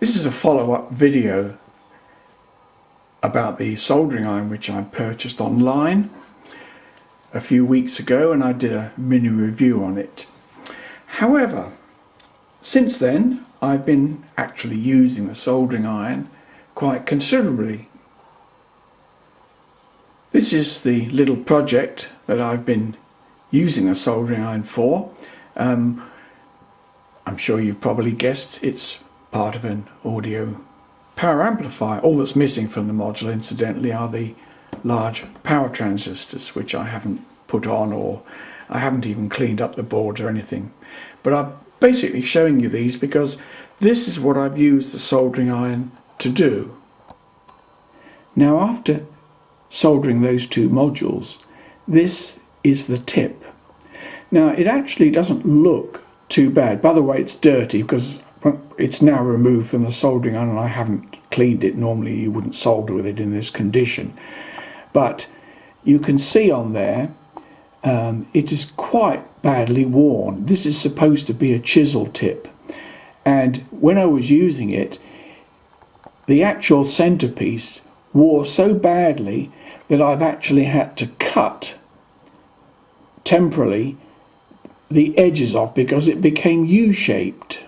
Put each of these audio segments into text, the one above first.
This is a follow-up video about the soldering iron which I purchased online a few weeks ago, and I did a mini review on it. However, since then I've been actually using the soldering iron quite considerably. This is the little project that I've been using a soldering iron for. I'm sure you've probably guessed it's part of an audio power amplifier. All that's missing from the module, incidentally, are the large power transistors, which I haven't put on, or I haven't even cleaned up the boards or anything. But I'm basically showing you these because this is what I've used the soldering iron to do. Now, after soldering those two modules, this is the tip. Now, it actually doesn't look too bad. By the way, it's dirty because it's now removed from the soldering iron and I haven't cleaned it. Normally you wouldn't solder with it in this condition, but you can see on there it is quite badly worn. This is supposed to be a chisel tip, and when I was using it, the actual centerpiece wore so badly that I've actually had to cut temporarily the edges off because it became U-shaped.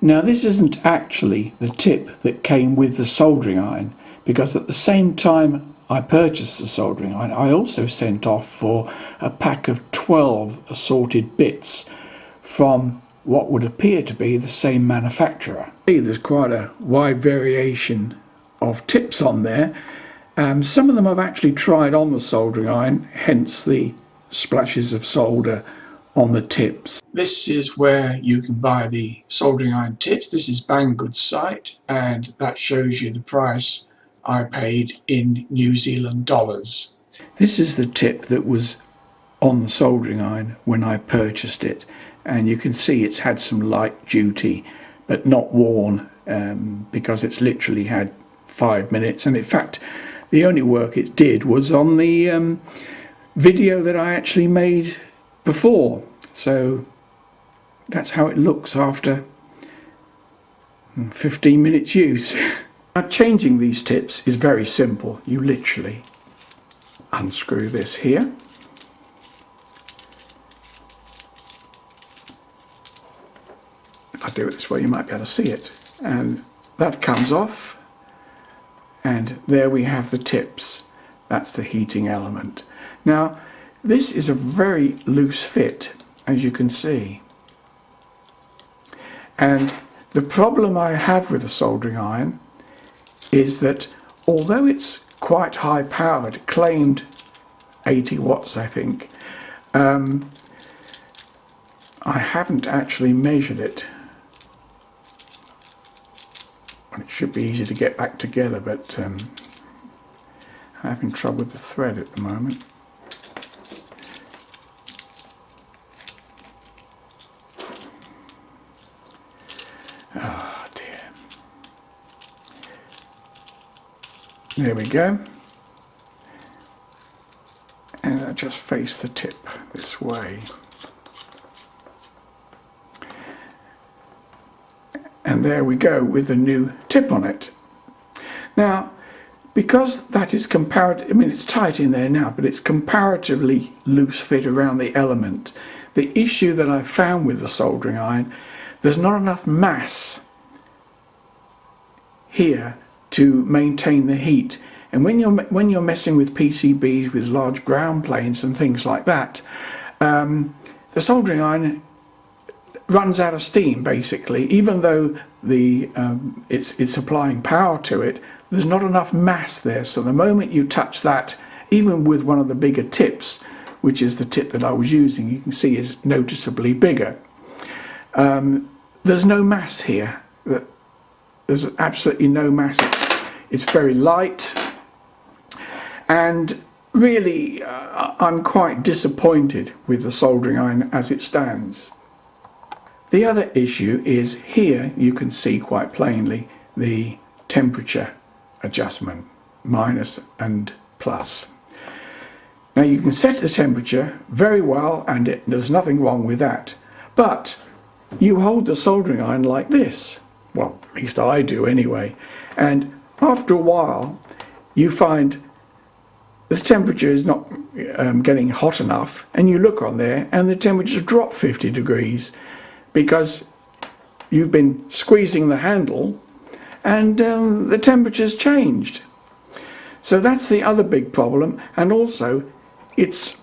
Now, this isn't actually the tip that came with the soldering iron, because at the same time I purchased the soldering iron, I also sent off for a pack of 12 assorted bits from what would appear to be the same manufacturer. There's quite a wide variation of tips on there. Some of them I've actually tried on the soldering iron, hence the splashes of solder on the tips. This is where you can buy the soldering iron tips. This is Banggood's site, and that shows you the price I paid in New Zealand dollars. This is the tip that was on the soldering iron when I purchased it, and you can see it's had some light duty but not worn, because it's literally had 5 minutes, and in fact the only work it did was on the video that I actually made before. So that's how it looks after 15 minutes use. Now, changing these tips is very simple. You literally unscrew this here, if I do it this way you might be able to see it, and that comes off, and there we have the tips. That's the heating element. Now, this is a very loose fit, as you can see, and the problem I have with the soldering iron is that although it's quite high powered, claimed 80 watts I think, I haven't actually measured it, and it should be easy to get back together, but I'm having trouble with the thread at the moment. Oh dear. There we go. And I just face the tip this way. And there we go with the new tip on it. Now, because that is comparative, I mean it's tight in there now, but it's comparatively loose fit around the element. The issue that I found with the soldering iron, there's not enough mass here to maintain the heat, and when you're messing with PCBs with large ground planes and things like that, the soldering iron runs out of steam basically. Even though it's applying power to it, there's not enough mass there, so the moment you touch that, even with one of the bigger tips, which is the tip that I was using, you can see is noticeably bigger. There's no mass here. There's absolutely no mass. It's very light, and really I'm quite disappointed with the soldering iron as it stands. The other issue is here you can see quite plainly the temperature adjustment, minus and plus. Now you can set the temperature very well, and there's nothing wrong with that, but you hold the soldering iron like this, Well, at least I do anyway. And after a while, you find the temperature is not getting hot enough, and you look on there and the temperature dropped 50 degrees because you've been squeezing the handle and the temperature's changed. So that's the other big problem, and also it's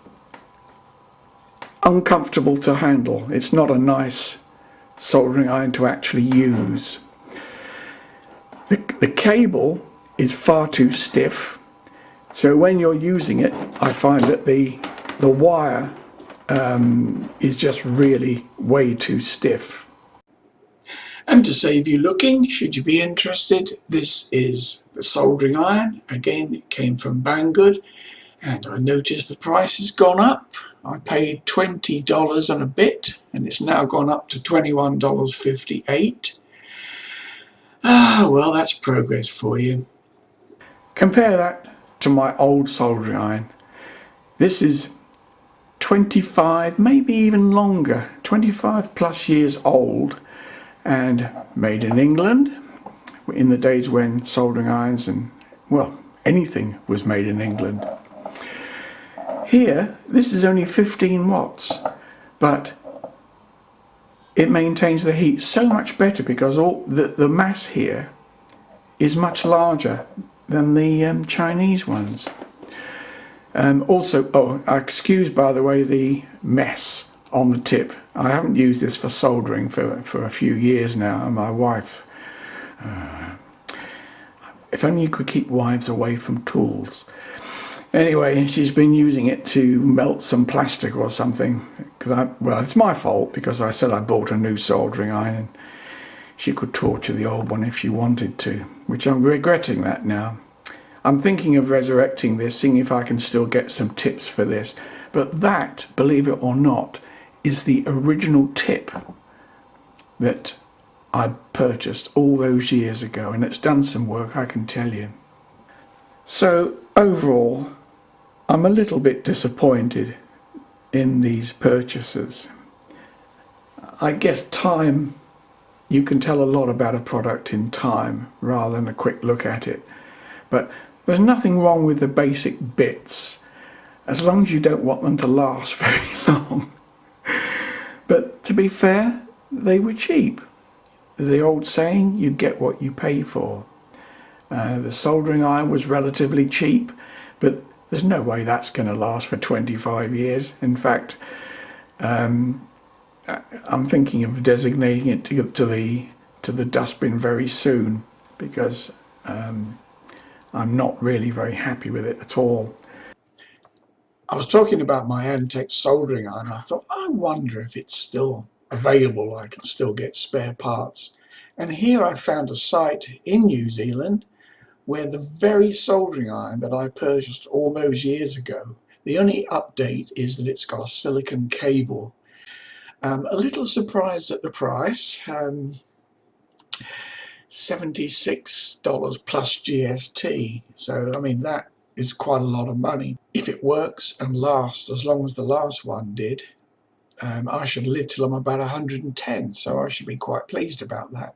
uncomfortable to handle. It's not a nice soldering iron to actually use. The cable is far too stiff, so when you're using it, I find that the wire is just really way too stiff. And to save you looking, should you be interested, this is the soldering iron. Again, it came from Banggood, and I noticed the price has gone up. I paid $20 and a bit, and it's now gone up to $21.58. Ah, well, that's progress for you. Compare that to my old soldering iron. This is 25, maybe even longer, 25 plus years old, and made in England in the days when soldering irons and, well, anything was made in England. Here, this is only 15 watts, but it maintains the heat so much better because all the mass here is much larger than the Chinese ones. Also, excuse by the way the mess on the tip. I haven't used this for soldering for a few years now, and my wife, if only you could keep wives away from tools. Anyway, she's been using it to melt some plastic or something. Well, it's my fault because I said I bought a new soldering iron and she could torture the old one if she wanted to, which I'm regretting that now. I'm thinking of resurrecting this, seeing if I can still get some tips for this. But that, believe it or not, is the original tip that I purchased all those years ago, and it's done some work, I can tell you. So overall, I'm a little bit disappointed in these purchases. I guess time, you can tell a lot about a product in time rather than a quick look at it. But there's nothing wrong with the basic bits, as long as you don't want them to last very long. But to be fair, they were cheap. The old saying, you get what you pay for. The soldering iron was relatively cheap, but there's no way that's going to last for 25 years. In fact, I'm thinking of designating it to the dustbin very soon, because I'm not really very happy with it at all. I was talking about my Antec soldering iron. I thought, I wonder if it's still available. I can still get spare parts. And here I found a site in New Zealand where the very soldering iron that I purchased all those years ago, the only update is that it's got a silicon cable. A little surprised at the price, $76 plus GST. So, I mean, that is quite a lot of money. If it works and lasts as long as the last one did, I should live till I'm about 110, so I should be quite pleased about that.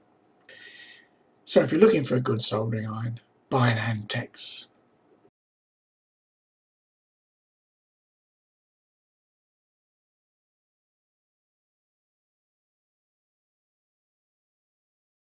So if you're looking for a good soldering iron, buy an Antex.